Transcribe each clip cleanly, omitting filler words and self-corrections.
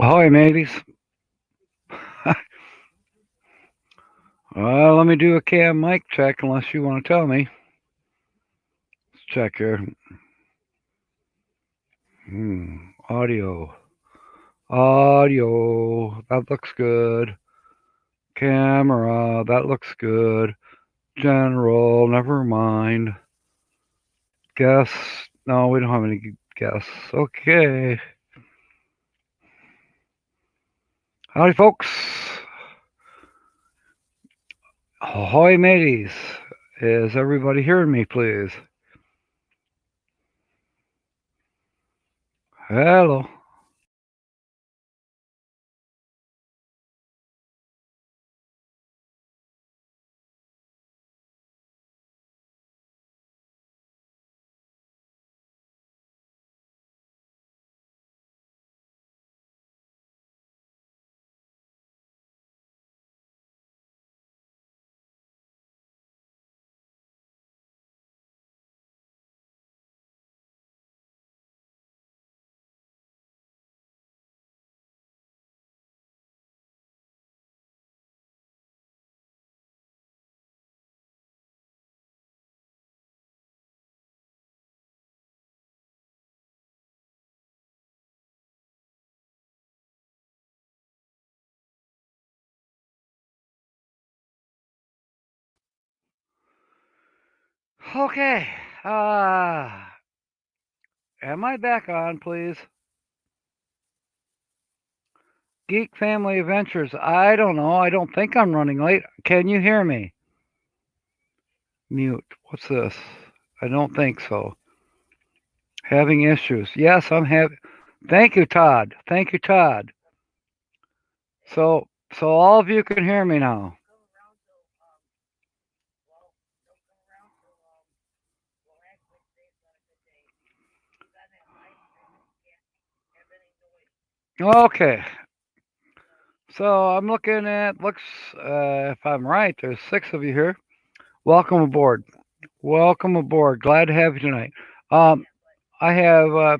Ahoy, mateys. Let me do a cam mic check unless you want to tell me. Let's check here. Audio. Audio. That looks good. Camera. That looks good. General. Never mind. Guests. No, we don't have any guests. Okay. Howdy, folks. Ahoy, mateys. Is everybody hearing me, please? Hello. Okay. Am I back on, please? Geek Family Adventures. I don't know. I don't think I'm running late. Can you hear me? Mute. What's this? I don't think so. Having issues. Yes, I'm having. Thank you, Todd. Thank you, Todd. So all of you can hear me now. Okay. So I'm looking at. Looks. If I'm right, there's 6 of you here. Welcome aboard. Welcome aboard. Glad to have you tonight. Um, I have.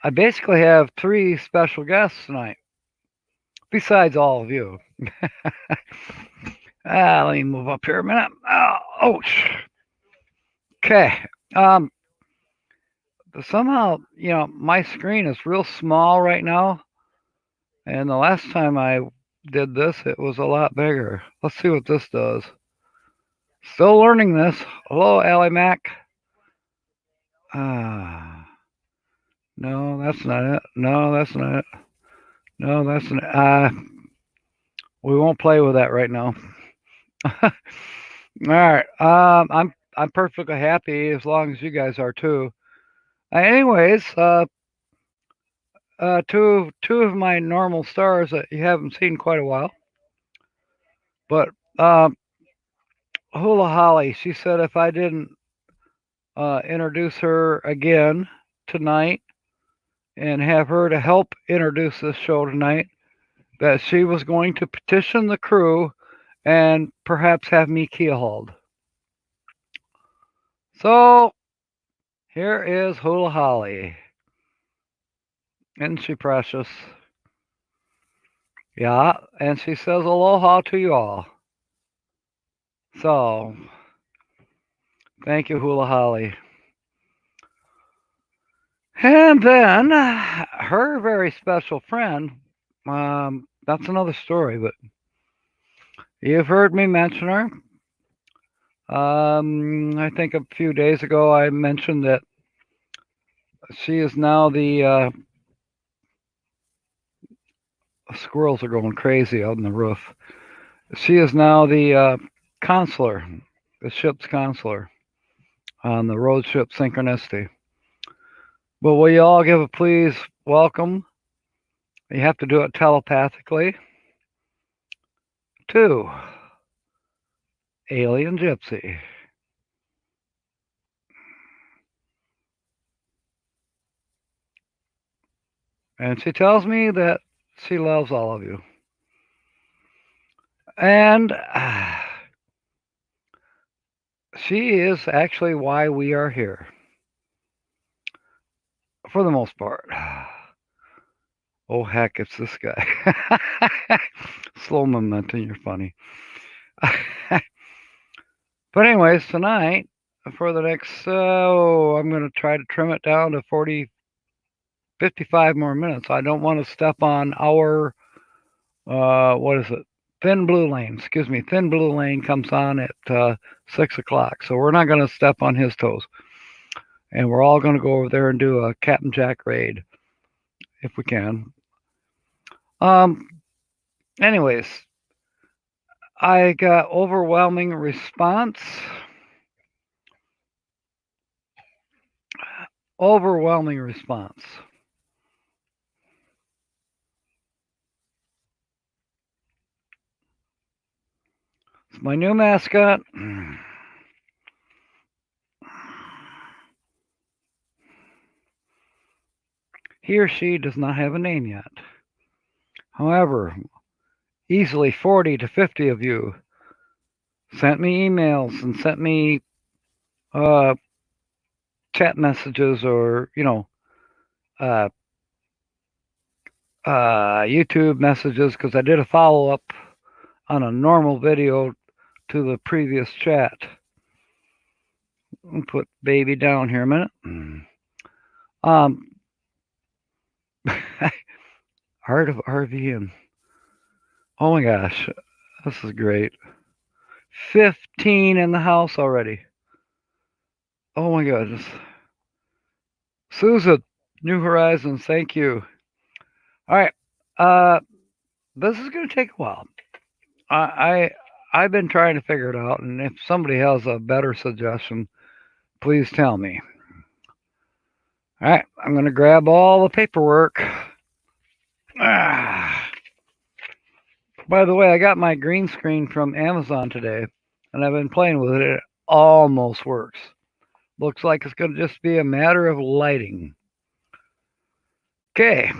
I basically have 3 special guests tonight, besides all of you. Let me move up here a minute. Ouch. Okay. Um, Somehow, my screen is real small right now, and the last time I did this, it was a lot bigger. Let's see what this does. Still learning this. Hello, Ally Mac. Ah, no, that's not it. No, that's not it. No, that's not. We won't play with that right now. All right. I'm perfectly happy as long as you guys are too. Anyways, two of my normal stars that you haven't seen quite a while, but Hula Holly. She said if I didn't introduce her again tonight and have her to help introduce this show tonight, that she was going to petition the crew and perhaps have me keyhauled. So here is Hula Holly. Isn't she precious? Yeah, and she says aloha to you all. So, thank you, Hula Holly. And then her very special friend, that's another story, but you've heard me mention her. I think a few days ago I mentioned that she is now the squirrels are going crazy out on the roof. She is now the consular, the ship's consular on the road ship Synchronicity. But will you all give a please welcome? You have to do it telepathically. To Alien Gypsy. And she tells me that she loves all of you. And she is actually why we are here. For the most part. Oh, heck, it's this guy. Slow momentum, you're funny. But anyways, tonight, for the next, I'm going to try to trim it down to 40, 55 more minutes. I don't want to step on our, what is it? Thin Blue Lane. Excuse me. Thin Blue Lane comes on at 6 o'clock. So we're not going to step on his toes. And we're all going to go over there and do a Captain Jack raid if we can. Um, anyways, I got overwhelming response. Overwhelming response. It's my new mascot. He or she does not have a name yet. However, easily 40 to 50 of you sent me emails and sent me uh, chat messages or, uh, YouTube messages because I did a follow up on a normal video to the previous chat. I'll put baby down here a minute. Art of RVing. Oh my gosh, this is great. 15 in the house already. Oh my goodness. Susan, New Horizons, thank you. All right. This is going to take a while. I've been trying to figure it out, and if somebody has a better suggestion, please tell me. All right, I'm going to grab all the paperwork. By the way, I got my green screen from Amazon today, and I've been playing with it. It almost works. Looks like it's going to just be a matter of lighting. Okay,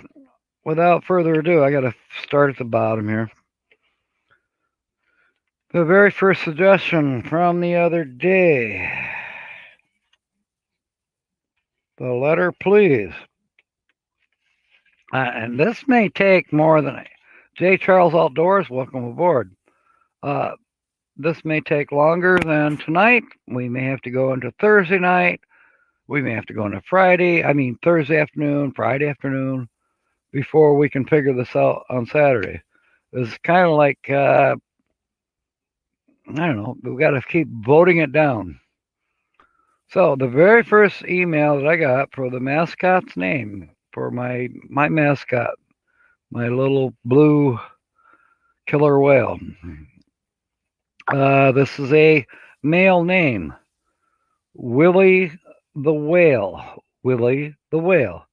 without further ado, I got to start at the bottom here. The very first suggestion from the other day. The letter, please. And this may take more than J. Charles Outdoors. Welcome aboard. This may take longer than tonight. We may have to go into Thursday night. We may have to go into Thursday afternoon, Friday afternoon, before we can figure this out on Saturday. It's kind of like, I don't know, we've got to keep voting it down. So the very first email that I got for the mascot's name, for my mascot, my little blue killer whale. This is a male name, Willie the Whale. Willie the Whale.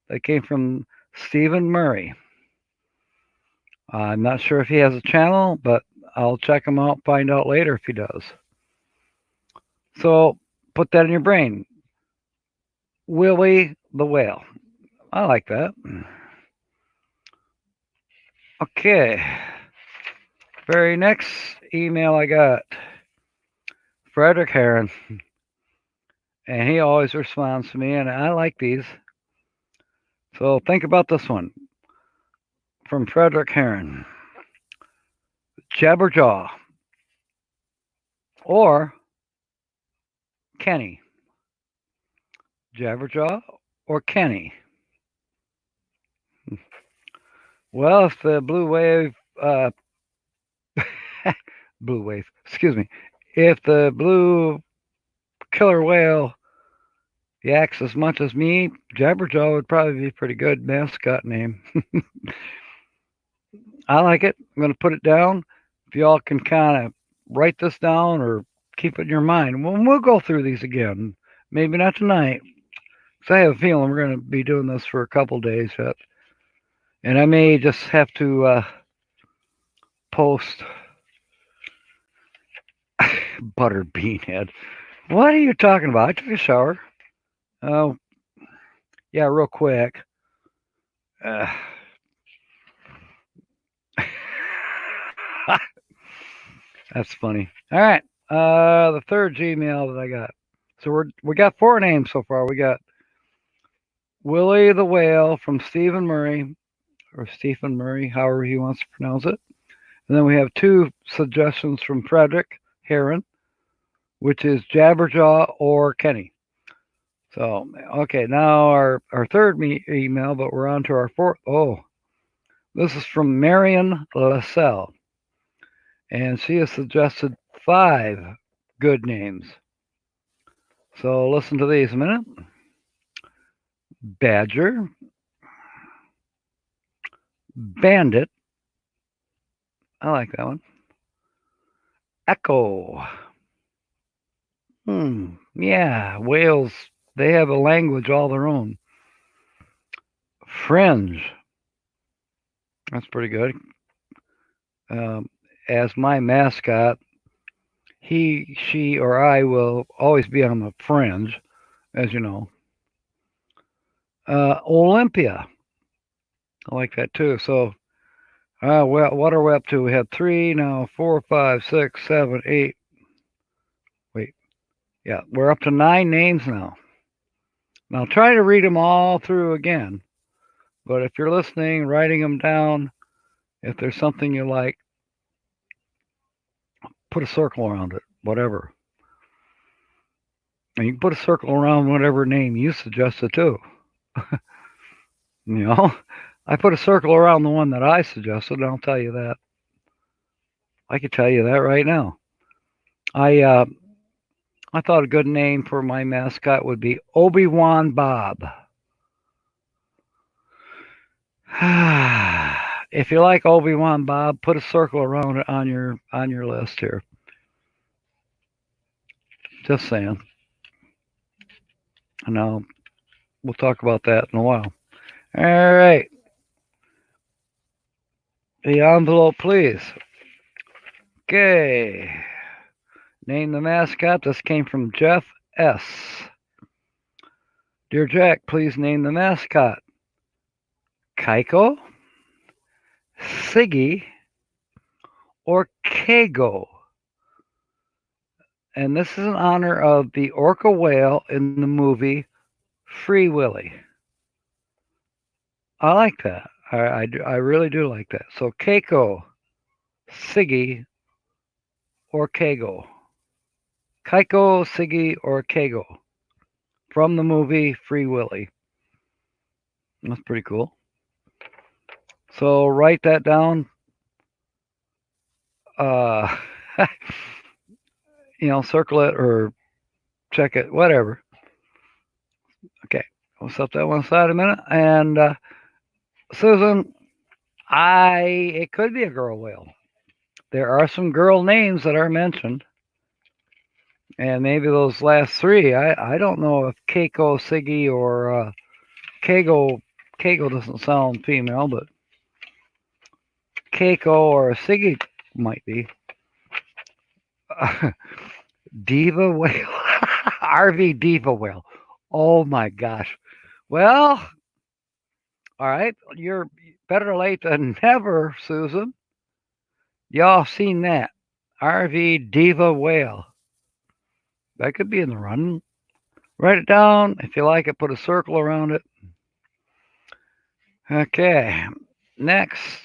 That came from Stephen Murray. I'm not sure if he has a channel, but I'll check him out, find out later if he does. So put that in your brain. Willie the Whale. I like that. Okay. Very next email I got, Frederick Heron. And he always responds to me, and I like these. So think about this one from Frederick Heron. Jabberjaw or Kenny. Jabberjaw or Kenny. Well, if the blue wave, if the blue killer whale yaks as much as me, Jabberjaw would probably be a pretty good mascot name. I like it. I'm going to put it down. If y'all can kind of write this down or keep it in your mind. We'll go through these again. Maybe not tonight. Because I have a feeling we're going to be doing this for a couple days yet. And I may just have to post Butterbean Head. What are you talking about? I took a shower. Oh, yeah, real quick. That's funny. All right. The third Gmail that I got. So we got 4 names so far. We got Willie the Whale from Stephen Murray, or Stephen Murray, however he wants to pronounce it. And then we have two suggestions from Frederick Heron, which is Jabberjaw or Kenny. So, okay, now our third email, but we're on to our fourth. Oh, this is from Marion Lassell, and she has suggested 5 good names. So listen to these a minute. Badger, Bandit. I like that one. Echo. Yeah, whales, they have a language all their own. Fringe. That's pretty good. As my mascot, he, she, or I will always be on the fringe, as you know. Olympia. I like that too. So, well, what are we up to? We have 3 now, 4, 5, 6, 7, 8. Wait. Yeah, we're up to 9 names now. Now try to read them all through again. But if you're listening, writing them down, if there's something you like, put a circle around it, whatever. And you can put a circle around whatever name you suggested too. You know, I put a circle around the one that I suggested, and I'll tell you that. I could tell you that right now. I thought a good name for my mascot would be Obi-Wan Bob. If you like Obi-Wan Bob, put a circle around it on your list here. Just saying. And now we'll talk about that in a while. All right. The envelope, please. Okay. Name the mascot. This came from Jeff S. Dear Jack, please name the mascot. Keiko, Siggy, or Kago. And this is in honor of the orca whale in the movie Free Willy. I like that. I really do like that. So Keiko, Siggy, or Kago. Keiko, Siggy, or Kago. From the movie Free Willy. That's pretty cool. So write that down. Circle it or check it, whatever. Okay, we'll set that one aside a minute. And Susan, it could be a girl whale. There are some girl names that are mentioned. And maybe those last 3, I don't know if Keiko, Siggy, or Kago doesn't sound female, but Keiko or Siggy might be. Diva whale. RV diva whale. Oh my gosh. Well, all right. You're better late than never, Susan. Y'all seen that. RV diva whale. That could be in the running. Write it down. If you like it, put a circle around it. Okay. Next.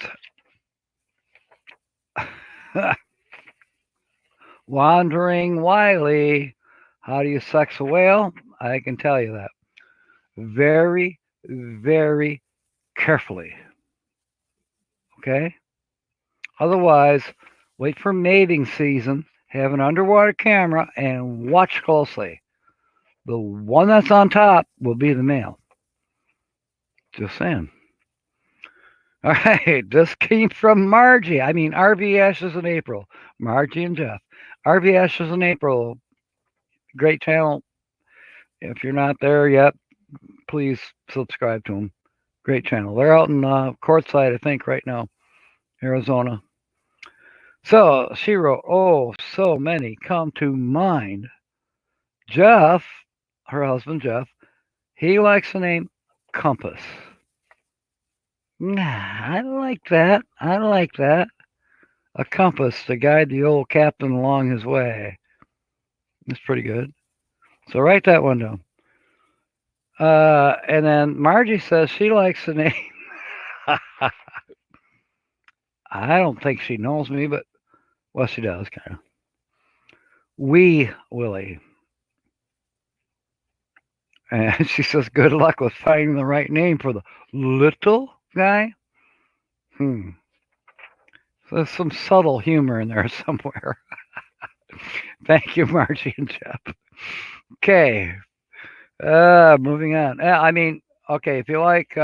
Wandering Wiley. How do you sex a whale? I can tell you that. Very, very carefully. Okay? Otherwise, wait for mating season, have an underwater camera, and watch closely. The one that's on top will be the male. Just saying. All right, this came from Margie. I mean, RV Ashes in April. Margie and Jeff. RV Ashes in April. Great channel. If you're not there yet, please subscribe to them. Great channel. They're out in Quartzsite, I think, right now, Arizona. So she wrote, oh, so many come to mind. Jeff, her husband Jeff, he likes the name Compass. I like that. I like that. A compass to guide the old captain along his way. That's pretty good. So write that one down. And then Margie says she likes the name I don't think she knows me, but well, she does kind of. Wee Willie. And she says, good luck with finding the right name for the little guy. Hmm. So there's some subtle humor in there somewhere. Thank you, Margie and Jeff. Okay. Moving on. I mean, okay, if you like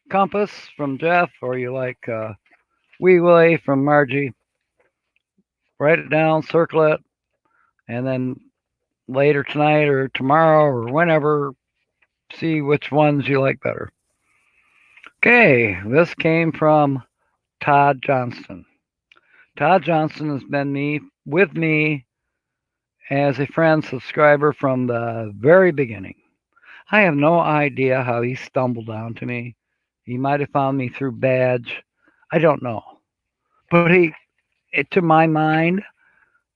Compass from Jeff or you like Wee Willie from Margie, write it down, circle it, and then later tonight or tomorrow or whenever, see which ones you like better. Okay, this came from Todd Johnston. Todd Johnston has been with me as a friend subscriber from the very beginning. I have no idea how he stumbled onto me. He might have found me through badge. I don't know. But to my mind,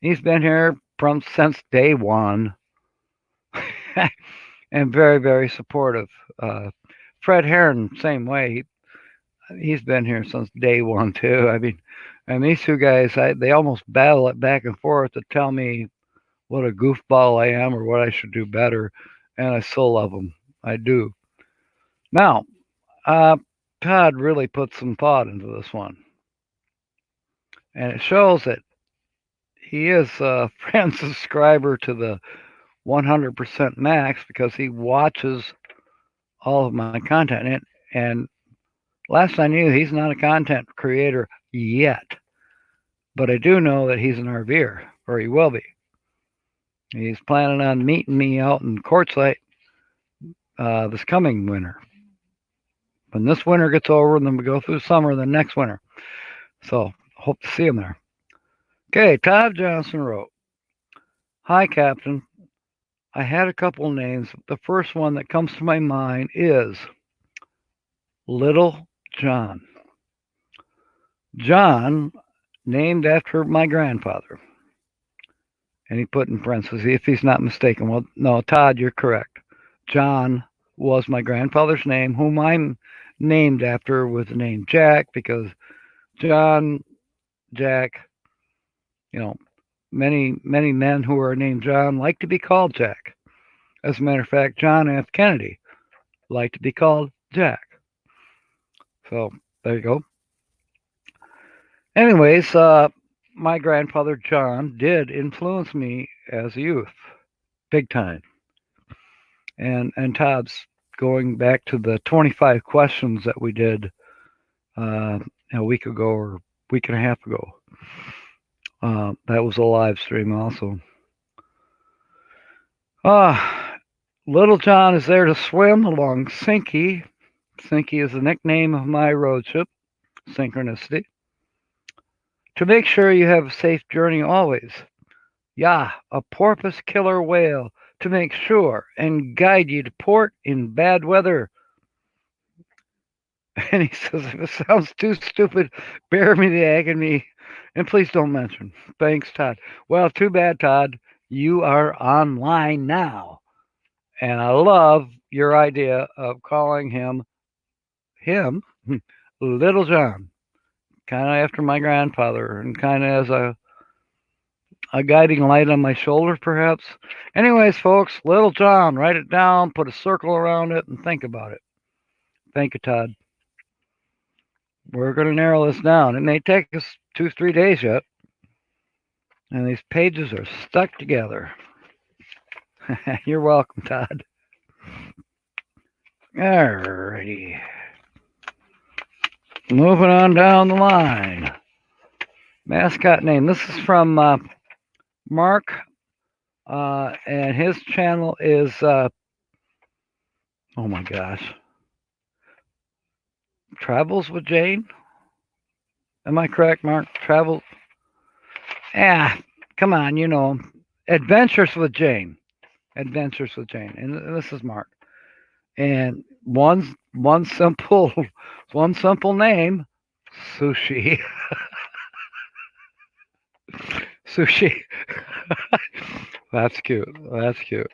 he's been here from since day one and very, very supportive. Fred Heron, same way. He's been here since day one too. I mean, and these two guys, they almost battle it back and forth to tell me what a goofball I am or what I should do better, and I still love them. I do. Now, Todd really put some thought into this one, and it shows that he is a friend subscriber to the 100% max because he watches all of my content. And last I knew, he's not a content creator yet, but I do know that he's an RVer, or he will be. He's planning on meeting me out in Quartzsite this coming winter. When this winter gets over, and then we go through summer, the next winter. So hope to see him there. Okay, Todd Johnson wrote, "Hi, Captain. I had a couple names. The first one that comes to my mind is Little John. John, named after my grandfather." And he put in parentheses, if he's not mistaken. Well, no, Todd, you're correct. John was my grandfather's name, whom I'm named after with the name Jack, because John, Jack, many men who are named John like to be called Jack. As a matter of fact, John F. Kennedy liked to be called Jack. So there you go. Anyways, my grandfather John did influence me as a youth, big time. And Todd's going back to the 25 questions that we did a week ago or week and a half ago. That was a live stream also. Little John is there to swim along Sinky. Sinky is the nickname of my road ship, Synchronicity. To make sure you have a safe journey always. Yeah, a porpoise killer whale to make sure and guide you to port in bad weather. And he says, if it sounds too stupid, bear me the agony, and please don't mention. Thanks, Todd. Well, too bad, Todd. You are online now. And I love your idea of calling him Little John, kind of after my grandfather, and kind of as a guiding light on my shoulder, perhaps. Anyways, folks, Little John, write it down, put a circle around it, and think about it. Thank you, Todd. We're going to narrow this down. It may take us 2-3 days yet. And these pages are stuck together. You're welcome, Todd. Alrighty. Moving on down the line. Mascot name. This is from Mark, and his channel is, oh my gosh, Travels with Jane? Am I correct, Mark? Travel? Come on, Adventures with Jane. Adventures with Jane. And this is Mark. And one simple name, Sushi. Sushi. That's cute. That's cute.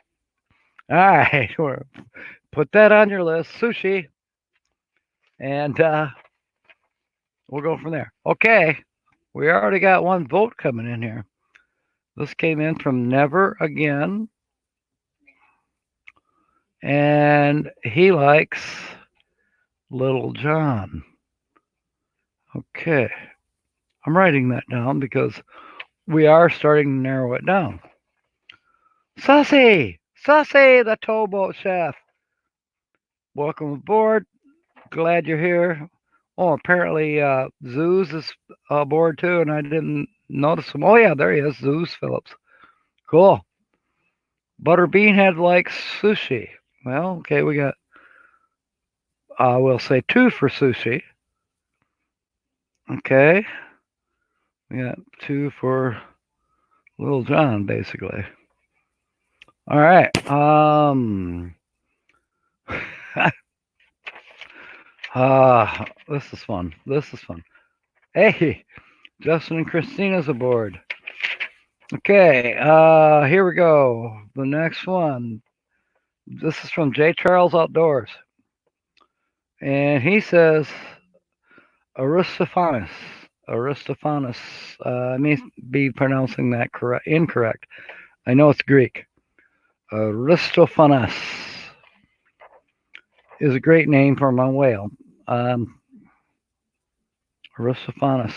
All right. Put that on your list, Sushi. And We'll go from there. Okay, we already got one vote coming in here. This came in from Never Again, and he likes Little John. Okay, I'm writing that down because we are starting to narrow it down. Sussy! Sussy, the towboat chef. Welcome aboard. Glad you're here. Oh, apparently Zeus is aboard too, and I didn't notice him. Oh, yeah, there he is, Zeus Phillips. Cool. Butterbeanhead likes sushi. Well, okay, we got, we'll say 2 for sushi. Okay. We got 2 for Little John, basically. All right. This is fun. This is fun. Hey, Justin and Christina's aboard. Okay, here we go. The next one. This is from J. Charles Outdoors. And he says Aristophanes. Aristophanes. I may be pronouncing that incorrect. I know it's Greek. Aristophanes is a great name for my whale. Aristophanes.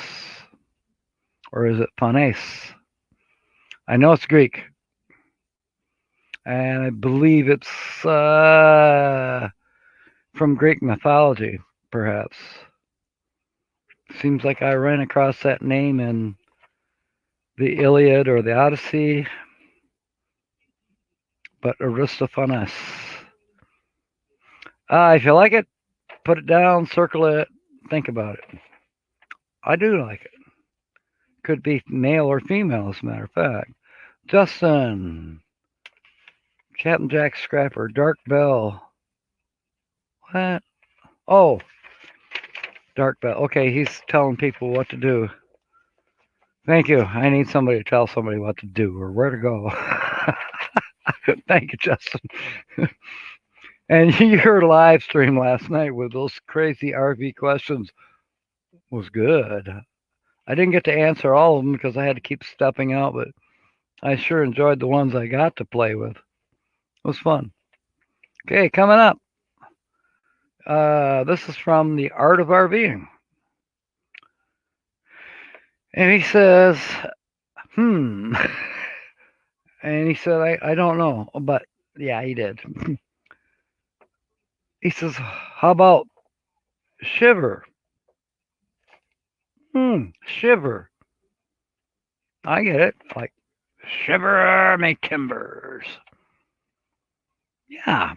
Or is it Phanes? I know it's Greek. And I believe it's from Greek mythology, perhaps. Seems like I ran across that name in the Iliad or the Odyssey, but Aristophanes. If you like it, put it down, circle it, think about it. I do like it. Could be male or female, as a matter of fact. Justin, Captain Jack Scrapper, Dark Bell. What? Oh, Dark Bell. Okay, he's telling people what to do. Thank you. I need somebody to tell somebody what to do or where to go. Thank you, Justin. And your live stream last night with those crazy RV questions was good. I didn't get to answer all of them because I had to keep stepping out, but I sure enjoyed the ones I got to play with. It was fun. Okay, coming up. This is from The Art of RVing. And he says, and he said, I don't know, but yeah, he did. He says, how about shiver? Shiver. I get it. Like, shiver me timbers. Yeah,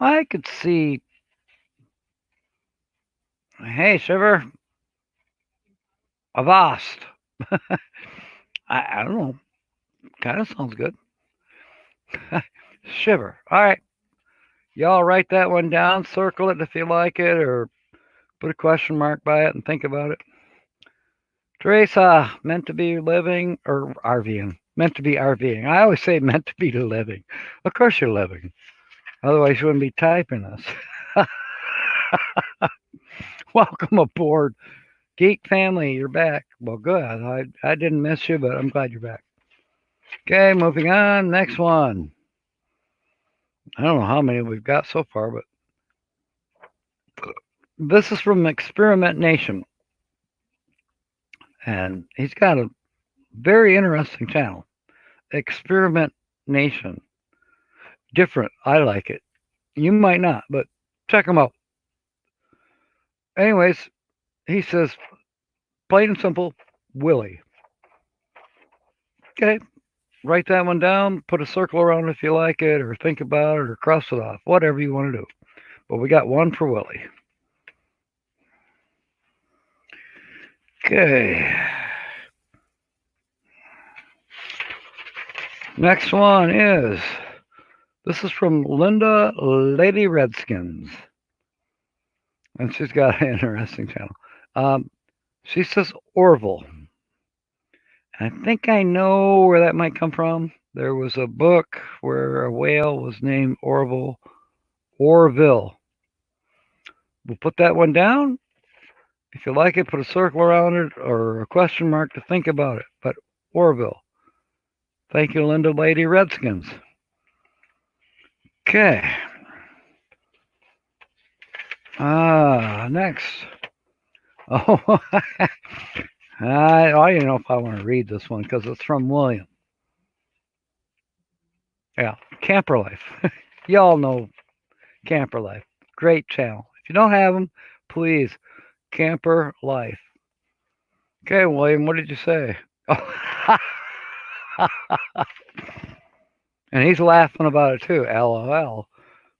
I could see. Hey, shiver. Avast. I don't know. Kind of sounds good. Shiver. All right. Y'all write that one down, circle it if you like it, or put a question mark by it and think about it. Teresa, meant to be living or RVing? Meant to be RVing. I always say meant to be living. Of course you're living. Otherwise you wouldn't be typing this. Welcome aboard. Geek family, you're back. Well, good. I didn't miss you, but I'm glad you're back. Okay, moving on. Next one. I don't know how many we've got so far, but this is from Experiment Nation. And he's got a very interesting channel. Experiment Nation. Different. I like it. You might not, but check him out. Anyways, he says, plain and simple, Willie. Okay, write that one down, put a circle around it if you like it, or think about it, or cross it off, whatever you want to do. But we got one for Willie. Okay. Next one is, this is from Linda Lady Redskins. And she's got an interesting channel. She says Orville. I think I know where that might come from. There was a book where a whale was named Orville. We'll put that one down. If you like it, put a circle around it or a question mark to think about it. But Orville. Thank you, Linda Lady Redskins. Okay. Next. Oh, I don't know if I want to read this one because it's from William. Yeah, Camper Life. Y'all know Camper Life. Great channel. If you don't have them, please, Camper Life. Okay, William, what did you say? And he's laughing about it too, LOL.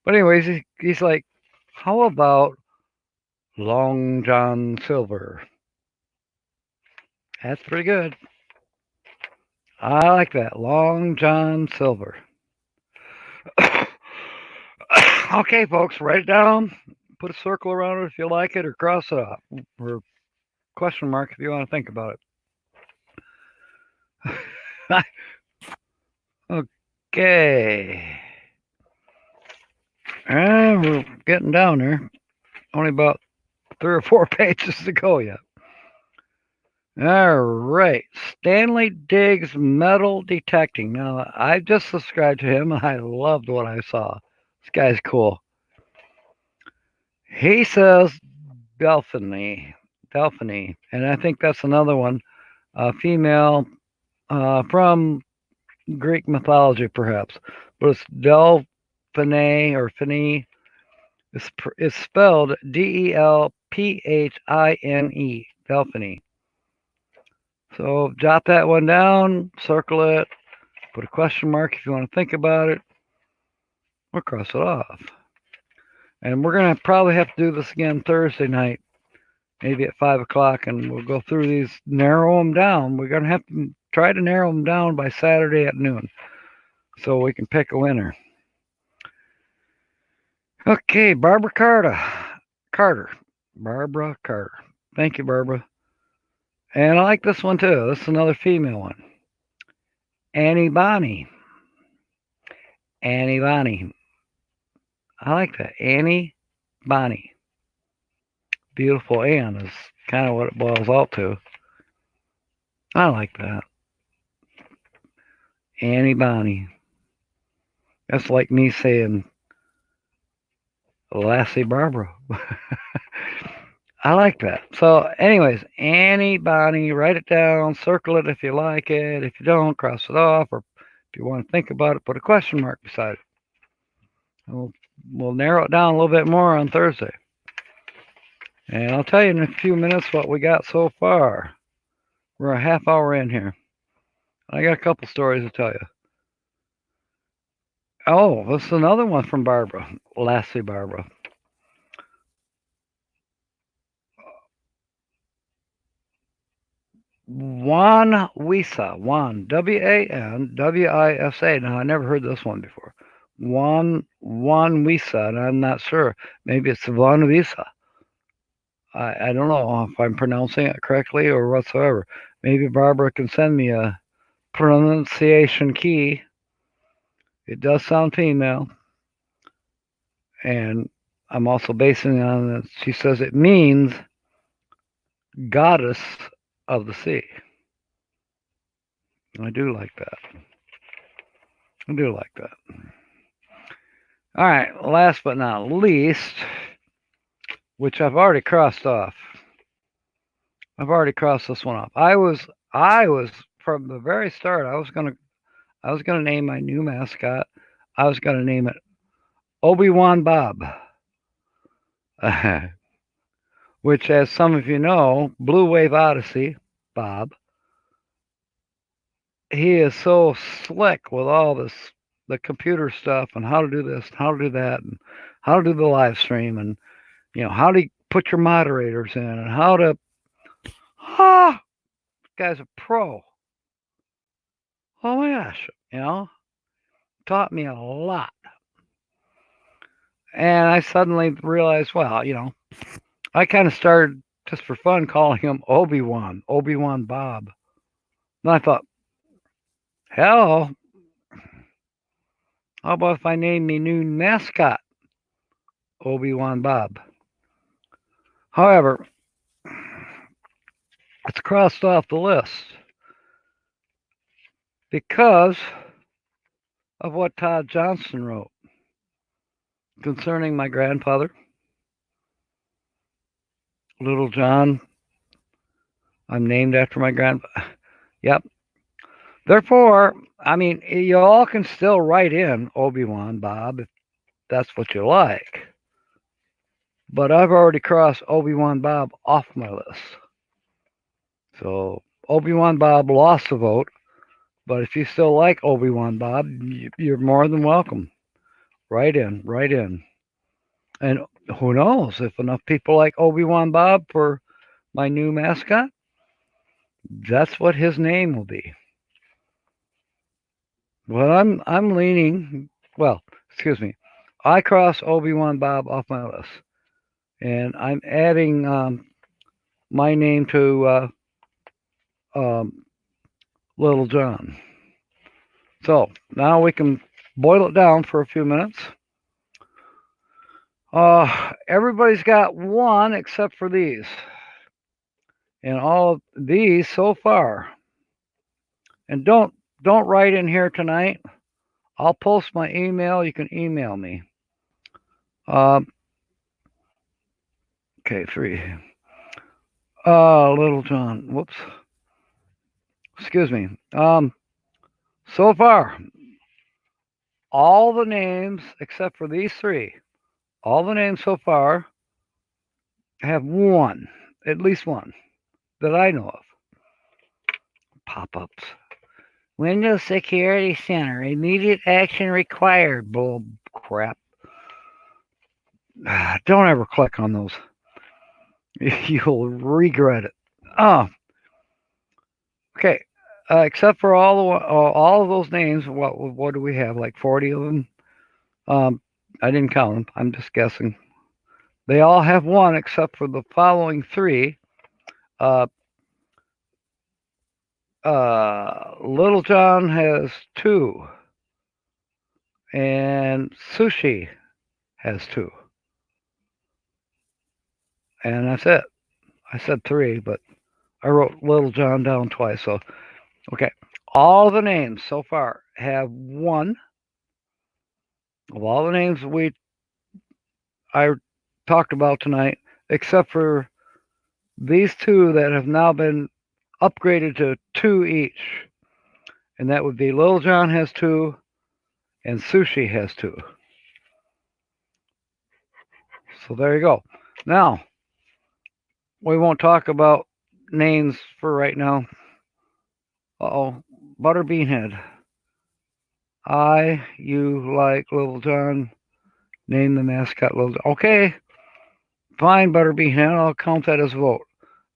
But anyways, he's like, how about Long John Silver? That's pretty good. I like that. Long John Silver. Okay, folks, write it down. Put a circle around it if you like it, or cross it off, or question mark if you want to think about it. Okay. And we're getting down there. Only about 3 or 4 pages to go yet. All right. Stanley Diggs Metal Detecting. Now, I just subscribed to him, and I loved what I saw. This guy's cool. He says Delphine, and I think that's another one, a female from Greek mythology, perhaps. But it's Delphine or Phine. It's spelled Delphine. Delphine. So jot that one down, circle it, put a question mark if you want to think about it, or cross it off. And we're going to probably have to do this again Thursday night, maybe at 5 o'clock, and we'll go through these, narrow them down. We're going to have to try to narrow them down by Saturday at noon so we can pick a winner. Okay, Barbara Carter. Barbara Carter. Thank you, Barbara. And I like this one too. This is another female one. Annie Bonnie. I like that. Annie Bonnie. Beautiful Anne is kind of what it boils out to. I like that. Annie Bonnie. That's like me saying Lassie Barbara. I like that. So, anyways, Annie Bonnie, write it down, circle it if you like it. If you don't, cross it off, or if you want to think about it, put a question mark beside it. We'll narrow it down a little bit more on Thursday. And I'll tell you in a few minutes what we got so far. We're a half hour in here. I got a couple stories to tell you. Oh, this is another one from Barbara, Lassie Barbara. Juan Wisa, Wanwisa. Now I never heard this one before. Juan Wisa, and I'm not sure. Maybe it's Juan Wisa. I don't know if I'm pronouncing it correctly or whatsoever. Maybe Barbara can send me a pronunciation key. It does sound female, and I'm also basing it on that she says it means goddess of the sea. I do like that. All right, last but not least, which I've already crossed off. I've already crossed this one off. I was from the very start. I was gonna name my new mascot. I was gonna name it Obi-Wan Bob, which, as some of you know, Blue Wave Odyssey Bob. He is so slick with all the computer stuff and how to do this, how to do that, and how to do the live stream, and how to put your moderators in, and how to. This guy's a pro. Oh my gosh, taught me a lot. And I suddenly realized, well, I kind of started just for fun calling him Obi-Wan Bob. And I thought, hell, how about if I name me new mascot Obi-Wan Bob? However, It's crossed off the list because of what Todd Johnson wrote concerning my grandfather, Little John. I'm named after my grandfather. Yep. Therefore, I mean, you all can still write in Obi-Wan Bob if that's what you like. But I've already crossed Obi-Wan Bob off my list. So Obi-Wan Bob lost the vote. But if you still like Obi-Wan Bob, you're more than welcome. Write in, write in. And who knows, if enough people like Obi-Wan Bob for my new mascot, that's what his name will be. Well, I'm leaning. Well, excuse me. I cross Obi-Wan Bob off my list, and I'm adding my name to um, Little John. So now we can boil it down for a few minutes. Everybody's got one except for these, and all of these so far. And don't write in here tonight. I'll post my email. You can email me. Uh, okay, 3. Little John. Whoops. Excuse me. So far, all the names except for these 3, all the names so far have one, at least one, that I know of. Pop-ups. Windows Security Center. Immediate action required. Bull crap. Don't ever click on those. You'll regret it. Oh, okay. Except for all of those names, what do we have? Like 40 of them. I didn't count them. I'm just guessing. They all have one except for the following 3. Little John has 2, and Sushi has 2, and that's it. I said 3, but I wrote Little John down twice. So okay, all the names so far have one. Of all the names I talked about tonight, except for these 2 that have now been upgraded to 2 each, and that would be Little John has 2, and Sushi has 2. So there you go. Now we won't talk about names for right now. Uh-oh, Butterbeanhead. You like Little John. Name the mascot Little John. Okay, fine, Butterbeanhead. I'll count that as a vote.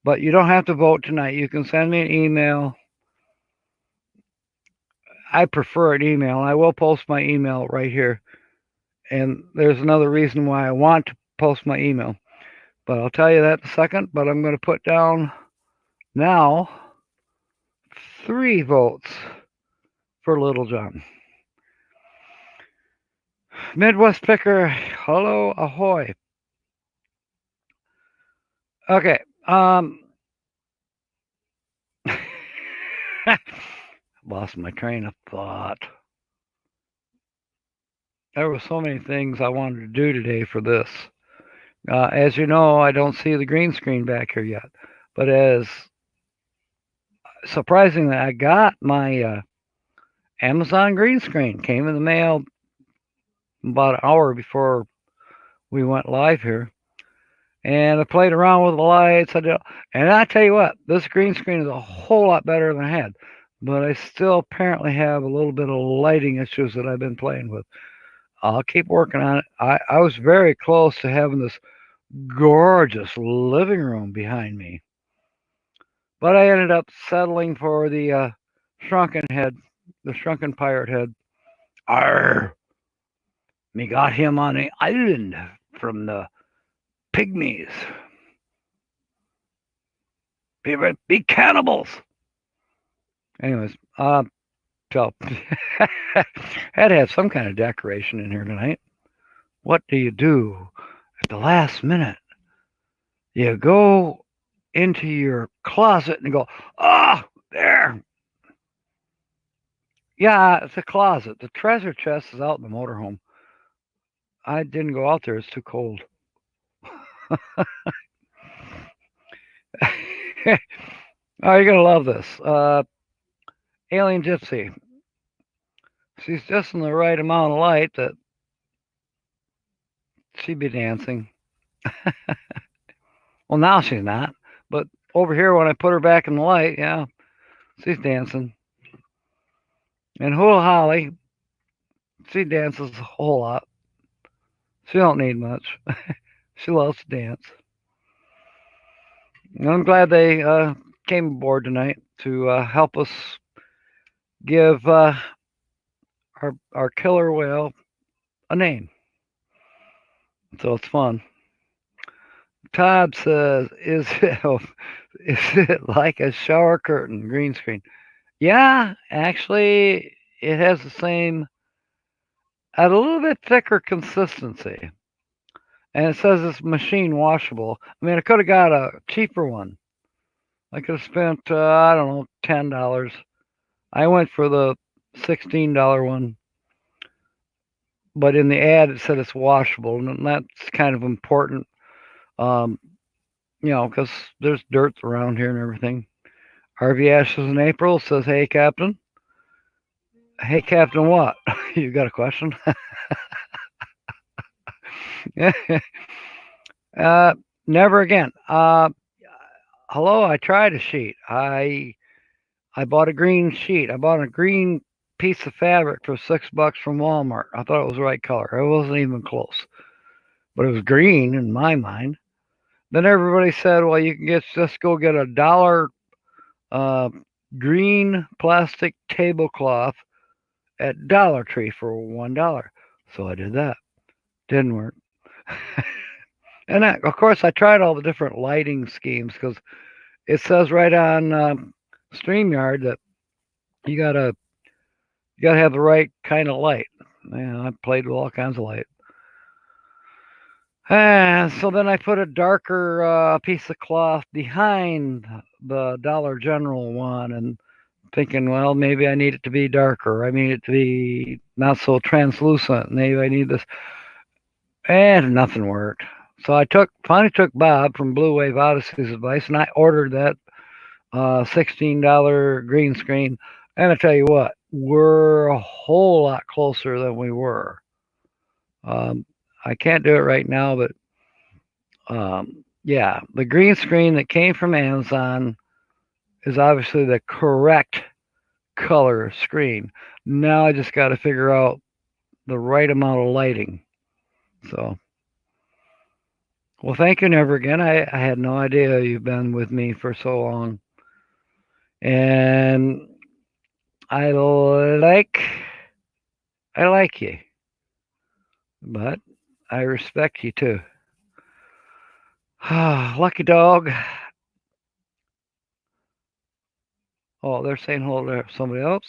But you don't have to vote tonight. You can send me an email. I prefer an email. I will post my email right here. And there's another reason why I want to post my email. But I'll tell you that in a second. But I'm going to put down now 3 votes for Little John. Midwest Picker, hello, ahoy. Okay. Lost my train of thought. There were so many things I wanted to do today for this. As you know, I don't see the green screen back here yet. But as surprisingly, I got my Amazon green screen. Came in the mail about an hour before we went live here. And I played around with the lights. And I tell you what, this green screen is a whole lot better than I had. But I still apparently have a little bit of lighting issues that I've been playing with. I'll keep working on it. I was very close to having this gorgeous living room behind me. But I ended up settling for the shrunken head, the shrunken pirate head. Arr! Me got him on the island from the pygmies. Be cannibals. Anyways, so had to have some kind of decoration in here tonight. What do you do at the last minute? You go into your closet and go, ah, there. Yeah, it's a closet. The treasure chest is out in the motorhome. I didn't go out there. It's too cold. Oh, you're gonna love this. Alien Gypsy. She's just in the right amount of light that she'd be dancing. Well, now she's not. But over here, when I put her back in the light, yeah, she's dancing. And Hula Holly, she dances a whole lot. She don't need much. She loves to dance. And I'm glad they came aboard tonight to help us give our killer whale a name. So it's fun. Todd says, is it like a shower curtain green screen? Yeah, actually, it has the same, at a little bit thicker consistency. And it says it's machine washable. I mean, I could have got a cheaper one. I could have spent, I don't know, $10. I went for the $16 one, but in the ad it said it's washable, and that's kind of important, um, because there's dirt around here and everything. RV Ashes in April says, "Hey, Captain." Hey, Captain, what? You got a question? uh, Never again. Hello, I tried a sheet. I bought a green sheet. I bought a green piece of fabric for $6 from Walmart. I thought it was the right color. It wasn't even close, but it was green in my mind. Then everybody said, "Well, you can just go get a dollar uh, green plastic tablecloth at Dollar Tree for $1." So I did that. Didn't work. And of course, I tried all the different lighting schemes because it says right on StreamYard that you gotta you gotta have the right kind of light. I played with all kinds of light. And so then I put a darker piece of cloth behind the Dollar General one, and thinking, well, maybe I need it to be darker. I need it to be not so translucent. Maybe I need this, and nothing worked. So I finally took Bob from Blue Wave Odyssey's advice, and I ordered that $16 green screen. And I tell you what, we're a whole lot closer than we were. I can't do it right now, but yeah, the green screen that came from Amazon is obviously the correct color screen. Now I just got to figure out the right amount of lighting. So, well, thank you, Never Again. I had no idea you've been with me for so long. And I like you, but I respect you too. Lucky dog. Oh, they're saying hello to somebody else.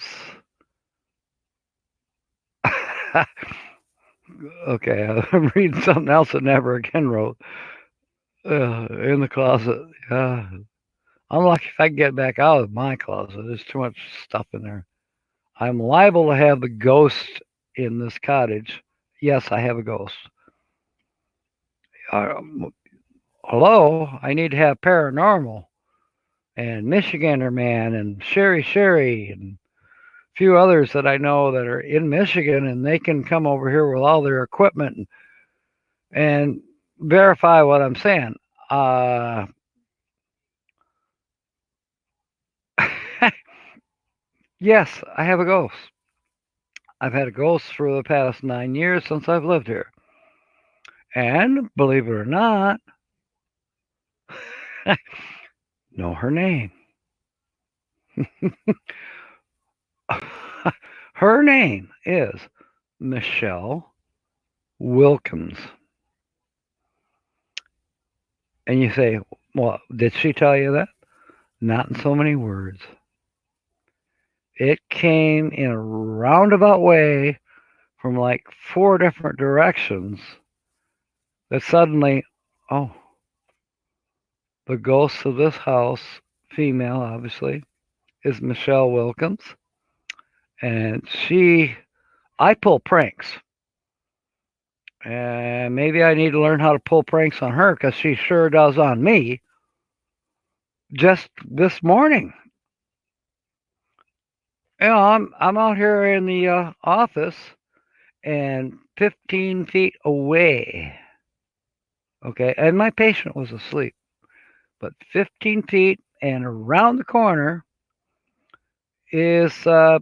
Okay, I'm reading something else that Never Again wrote. In the closet. Yeah. I'm lucky if I can get back out of my closet. There's too much stuff in there. I'm liable to have the ghost in this cottage. Yes, I have a ghost. Hello, I need to have paranormal and Michigander Man and Sherry and a few others that I know that are in Michigan, and they can come over here with all their equipment and verify what I'm saying. Yes, I have a ghost. I've had a ghost for the past 9 years since I've lived here. And believe it or not, know her name. Her name is Michelle Wilkins. And you say, well, did she tell you that? Not in so many words. It came in a roundabout way from like 4 different directions that suddenly, oh, The ghost of this house, female obviously, is Michelle Wilkins. And I pull pranks. And maybe I need to learn how to pull pranks on her because she sure does on me. Just this morning, I'm out here in the office, and 15 feet away, okay, and my patient was asleep, but 15 feet and around the corner is a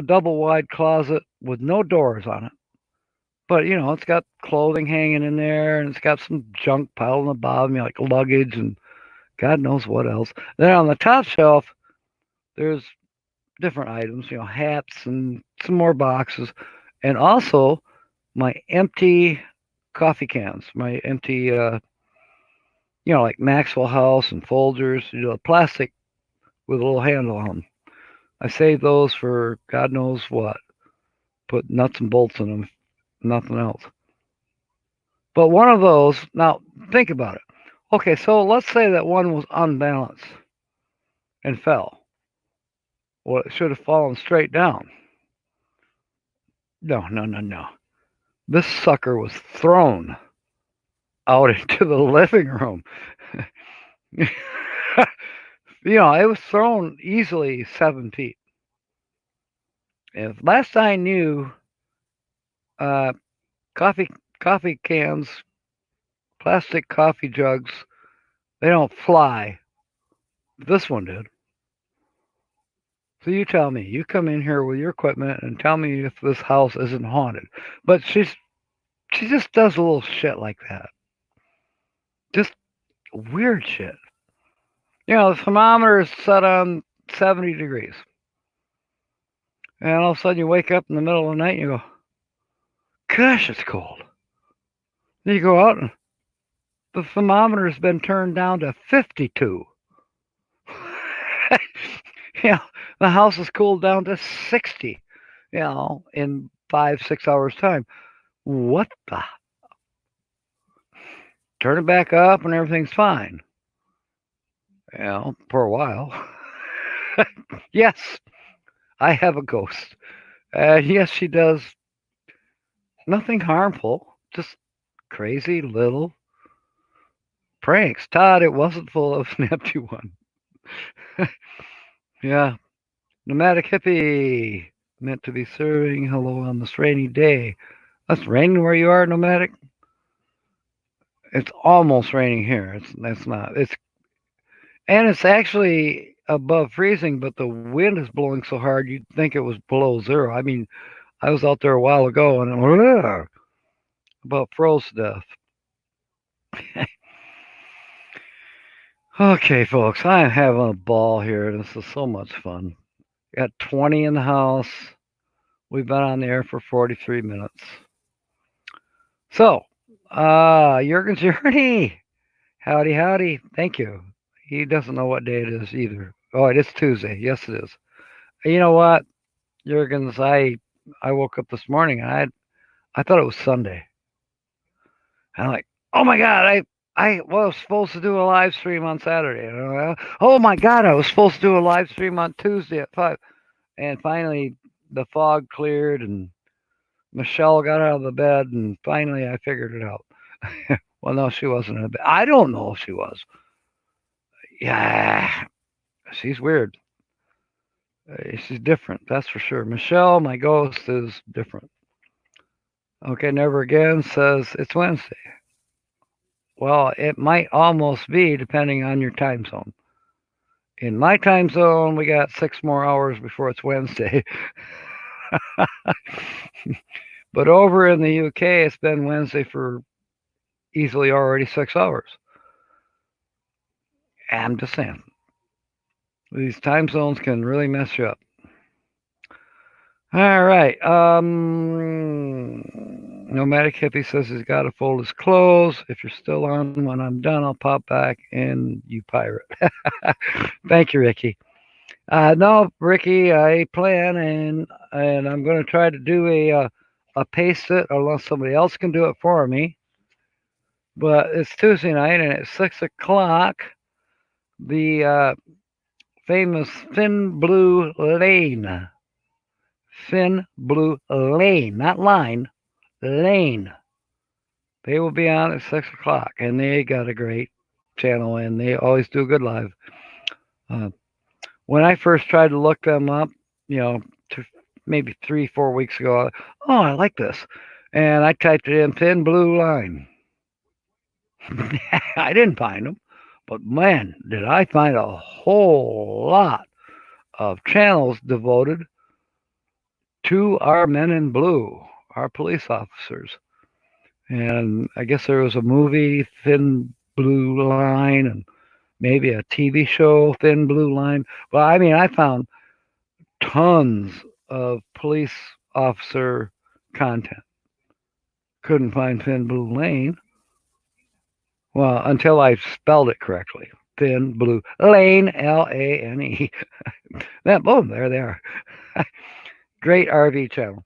double wide closet with no doors on it. But it's got clothing hanging in there, and it's got some junk piled on the bottom, like luggage and God knows what else. Then on the top shelf, there's different items, hats and some more boxes, and also my empty coffee cans, my empty, like Maxwell House and Folgers, plastic with a little handle on them. I saved those for God knows what. Put nuts and bolts in them, nothing else. But one of those, now think about it. Okay, so let's say that one was unbalanced and fell. Well, it should have fallen straight down. No, no, no, no. This sucker was thrown out into the living room. It was thrown easily 7 feet. And last I knew, uh, coffee coffee cans, plastic coffee jugs, they don't fly. This one did. So you tell me, you come in here with your equipment and tell me if this house isn't haunted. But she just does a little shit like that. Just weird shit. The thermometer is set on 70 degrees. And all of a sudden you wake up in the middle of the night and you go, gosh, it's cold. Then you go out and the thermometer has been turned down to 52. The house is cooled down to 60, in 5-6 hours time. What the? Turn it back up and everything's fine. For a while. Yes, I have a ghost. Yes, she does nothing harmful, just crazy little pranks. Todd, it wasn't full of an empty one. Yeah. Nomadic hippie meant to be serving hello on this rainy day. That's raining where you are, Nomadic? It's almost raining here. That's not. It's actually above freezing, but the wind is blowing so hard you'd think it was below zero. I mean, I was out there a while ago and about froze to death. Okay, folks, I'm having a ball here. This is so much fun. Got 20 in the house. We've been on the air for 43 minutes. So, Jurgen's Journey. Howdy, howdy. Thank you. He doesn't know what day it is either. Oh, it is Tuesday. Yes, it is. You know what, Jurgens? I woke up this morning and I thought it was Sunday. I'm like, oh my God, I was supposed to do a live stream on Saturday. Oh my God, I was supposed to do a live stream on Tuesday at 5. And finally, the fog cleared and Michelle got out of the bed, and finally I figured it out. Well, no, she wasn't in the bed. I don't know if she was. Yeah, she's weird. She's different, that's for sure. Michelle, my ghost, is different. Okay, Never Again says it's Wednesday. Well, it might almost be depending on your time zone. In my time zone, we got 6 more hours before it's Wednesday. But over in the UK, it's been Wednesday for easily already 6 hours. I'm just saying. These time zones can really mess you up. All right. Nomadic Hippie says he's got to fold his clothes. If you're still on when I'm done, I'll pop back in, you pirate. Thank you, Ricky. No, Ricky, I plan and I'm going to try to do a paste it unless somebody else can do it for me. But it's Tuesday night and it's 6 o'clock. The famous Thin Blue Lane. Thin Blue Lane, not line, Lane. They will be on at 6 o'clock, and they got a great channel, and they always do good live. Uh, when I first tried to look them up, you know, maybe 3, 4 weeks ago, oh, I like this, and I typed it in Thin Blue Line. I didn't find them, but man, did I find a whole lot of channels devoted to our men in blue, our police officers. And I guess there was a movie, Thin Blue Line, and maybe a TV show, Thin Blue Line. Well, I mean, I found tons of police officer content. Couldn't find Thin Blue Lane. Well, until I spelled it correctly. Thin Blue Lane, Lane. That boom, there they are. Great RV channel.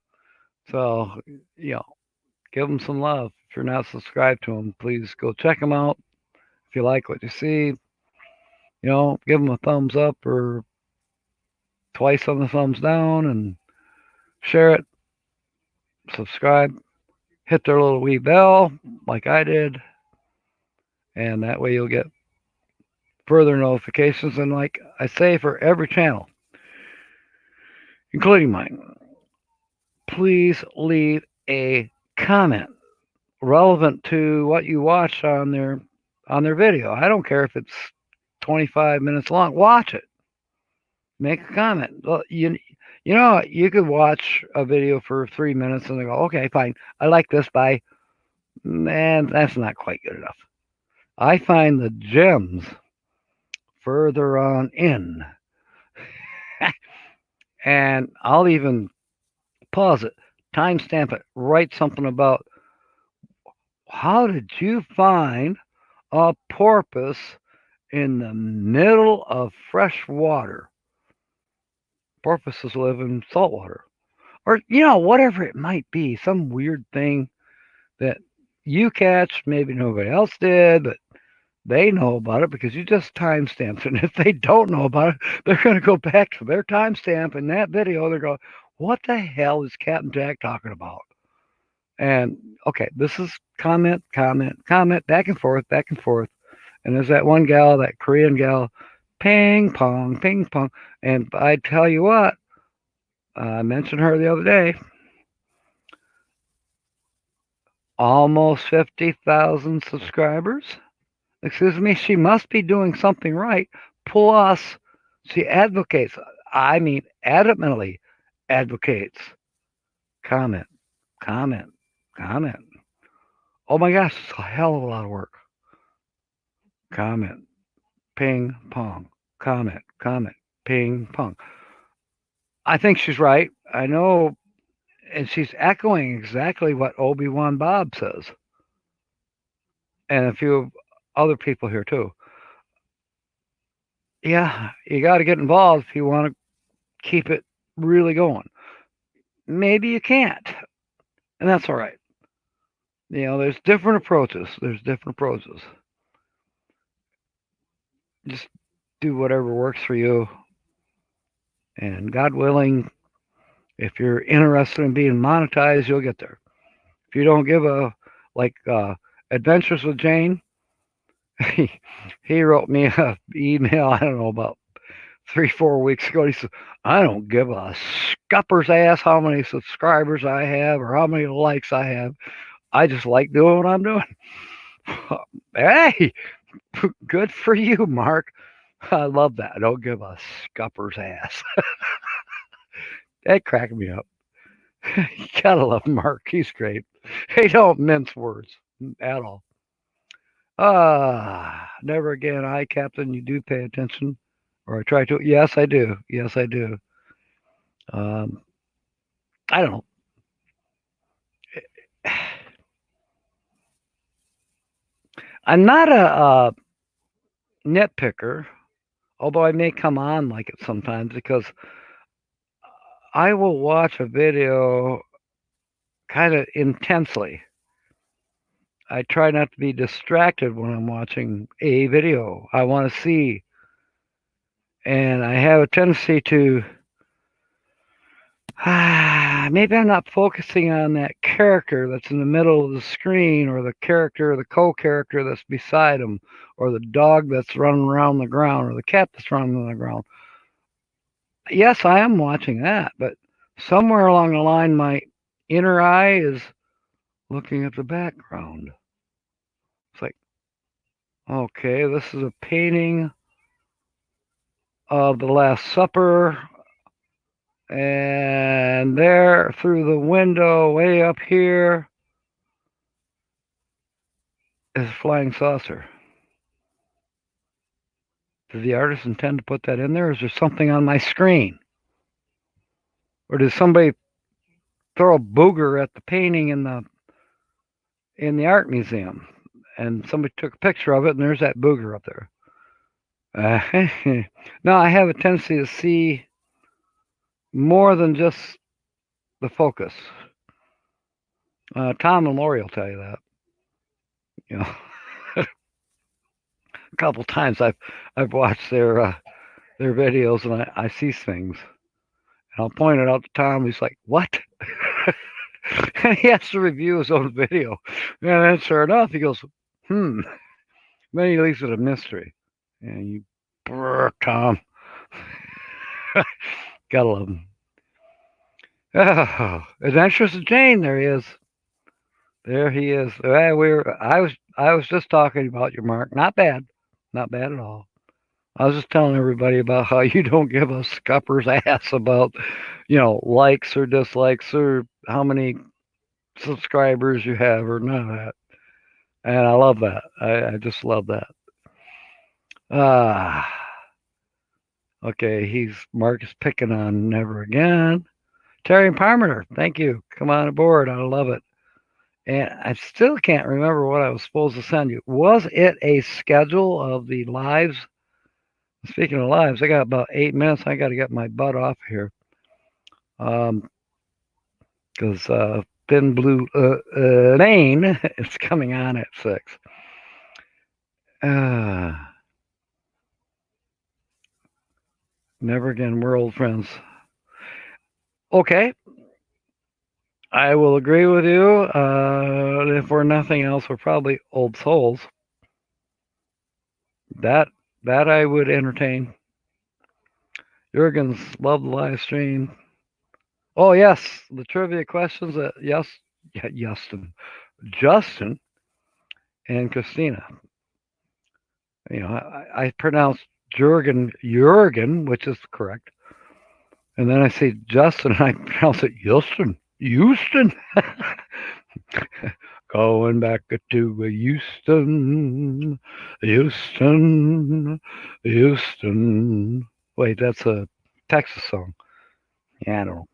So, you know, give them some love. If you're not subscribed to them, please go check them out. If you like what you see, give them a thumbs up or twice on the thumbs down and share it, subscribe, hit their little wee bell like I did, and that way you'll get further notifications. And like I say for every channel, including mine, please leave a comment relevant to what you watch on their video. I don't care if it's 25 minutes long. Watch it. Make a comment. Well, you could watch a video for 3 minutes and they go, okay, fine. I like this. Bye. Man, that's not quite good enough. I find the gems further on in. And I'll even pause it, timestamp it, write something about how did you find a porpoise in the middle of fresh water? Porpoises live in salt water. Or, whatever it might be, some weird thing that you catch, maybe nobody else did, but they know about it because you just timestamped it. And if they don't know about it, they're going to go back to their timestamp in that video. They're going, what the hell is Captain Jack talking about? And okay, this is comment, back and forth, back and forth. And there's that one gal, that Korean gal, ping pong, ping pong. And I tell you what, I mentioned her the other day. Almost 50,000 subscribers. Excuse me, she must be doing something right. Plus, she advocates, adamantly advocates. Comment, comment, comment. Oh my gosh, it's a hell of a lot of work. Comment, ping pong, comment, ping pong. I think she's right. I know, and she's echoing exactly what Obi-Wan Bob says. And a few other people here too. Yeah, you got to get involved if you want to keep it really going. Maybe you can't, and that's all right. There's different approaches. Just do whatever works for you. And God willing, if you're interested in being monetized, you'll get there. If you don't give Adventures with Jane, he wrote me an email, I don't know, about 3, 4 weeks ago. He said, I don't give a scupper's ass how many subscribers I have or how many likes I have. I just like doing what I'm doing. Hey, good for you, Mark. I love that. I don't give a scupper's ass. That cracked me up. You gotta love Mark. He's great. He don't mince words at all. Never again. I, Captain, you do pay attention. Or I try to. Yes, I do. Yes, I do. Um, I don't know. I'm not a nitpicker, although I may come on like it sometimes because I will watch a video kind of intensely. I try not to be distracted when I'm watching a video. I want to see And I have a tendency to maybe I'm not focusing on that character that's in the middle of the screen, or the character, the co-character that's beside him, or the dog that's running around the ground, or the cat that's running on the ground. Yes, I am watching that, but somewhere along the line, my inner eye is looking at the background. It's like, okay, this is a painting of the Last Supper, and there through the window, way up here, is a flying saucer. Did the artist intend to put that in there? Or is there something on my screen? Or did somebody throw a booger at the painting in the art museum, and somebody took a picture of it, and there's that booger up there? No, I have a tendency to see more than just the focus. Tom and Lori will tell you that. You know, a couple times I've watched their videos, and I see things, and I'll point it out to Tom. He's like, "What?" And he has to review his own video, and then sure enough, he goes, "Hmm." Then he leaves it a mystery, and you, brr, Tom, gotta love him. Oh, Adventures of Jane. There he is. There he is. I was just talking about you, Mark. Not bad. Not bad at all. I was just telling everybody about how you don't give a scupper's ass about, likes or dislikes, or how many subscribers you have, or none of that. And I love that. I just love that. Ah, okay. Mark is picking on Never Again. Terry Parmenter, thank you. Come on aboard. I love it. And I still can't remember what I was supposed to send you. Was it a schedule of the lives? Speaking of lives, I got about 8 minutes. I got to get my butt off here. Because Thin Blue Lane is coming on at 6. Never Again, we're old friends. Okay. I will agree with you. If we're nothing else, we're probably old souls. That I would entertain. Jurgens, love the live stream. Oh yes, the trivia questions. Justin, and Christina. I pronounce Jurgen, which is correct, and then I say Justin, and I pronounce it Houston. Going back to Houston. Wait, that's a Texas song. Yeah, I don't know.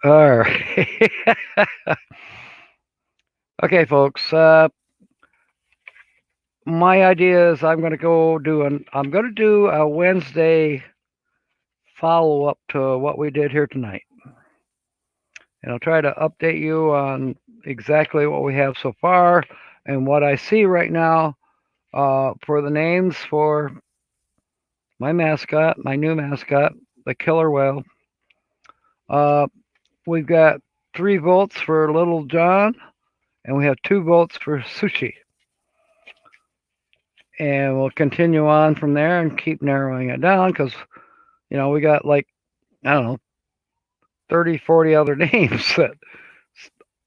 All right. Okay, folks. My idea is I'm going to do a Wednesday follow up to what we did here tonight, and I'll try to update you on exactly what we have so far and what I see right now for the names for my mascot, my new mascot, the killer whale. We've got 3 votes for Little John, and we have 2 votes for Sushi. And we'll continue on from there and keep narrowing it down, because, we got I don't know, 30, 40 other names that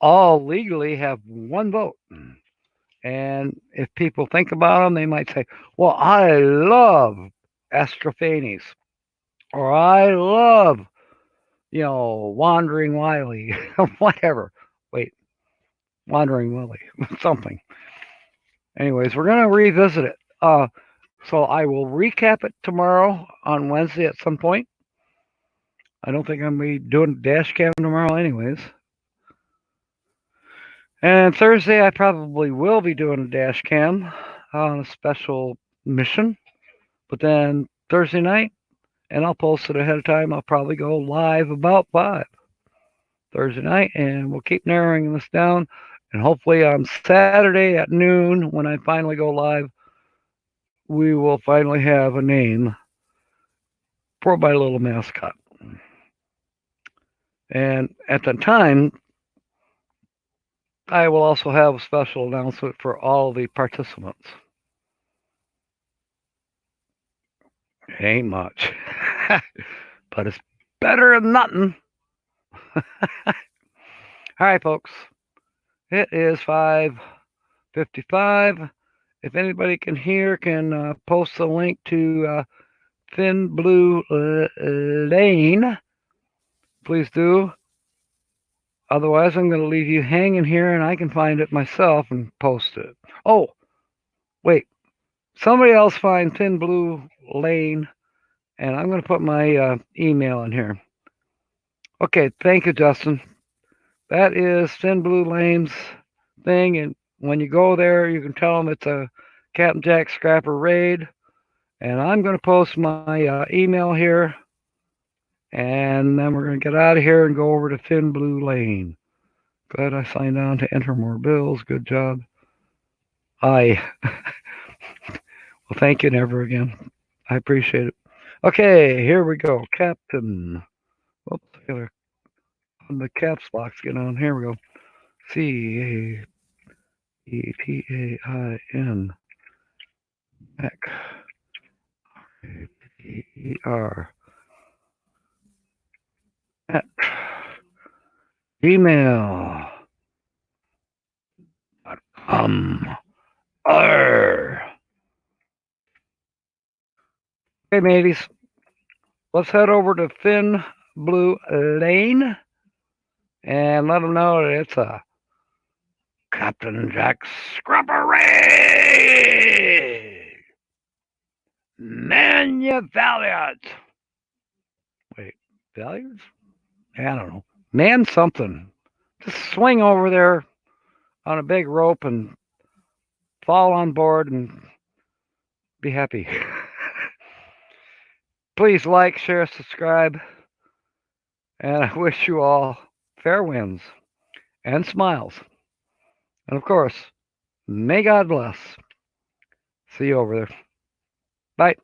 all legally have 1 vote. And if people think about them, they might say, well, I love Astrophanes, or I love, Wandering Wiley, whatever. Wait, Wandering Willie, something. Anyways, we're going to revisit it. So I will recap it tomorrow on Wednesday at some point. I don't think I'm going to be doing dash cam tomorrow anyways. And Thursday I probably will be doing a dash cam on a special mission. But then Thursday night, and I'll post it ahead of time, I'll probably go live about 5 Thursday night, and we'll keep narrowing this down. And hopefully on Saturday at noon, when I finally go live, we will finally have a name for my little mascot. And at the time, I will also have a special announcement for all the participants. It ain't much, but it's better than nothing. All right, folks. It is 5:55. If anybody can hear, can post a link to Thin Blue Lane. Please do. Otherwise, I'm going to leave you hanging here and I can find it myself and post it. Oh, wait. Somebody else find Thin Blue Lane and I'm going to put my email in here. Okay, thank you, Justin. That is Thin Blue Lane's thing. And when you go there, you can tell them it's a Captain Jack Scrapper raid. And I'm going to post my email here. And then we're going to get out of here and go over to Thin Blue Lane. Glad I signed on to enter more bills. Good job. Well, thank you never again. I appreciate it. Okay, here we go. Captain. Oops, I gotta on the caps box get on. Here we go. CAPTAIN. R at gmail.com. Hey, mateys. Let's head over to Thin Blue Lane and let them know that it's a Captain Jack Scrapper raid. Man, you valiant. Wait, valiant? I don't know. Man something. Just swing over there on a big rope and fall on board and be happy. Please like, share, subscribe, and I wish you all fair winds and smiles. And of course, may God bless. See you over there. Bye.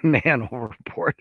Man overboard.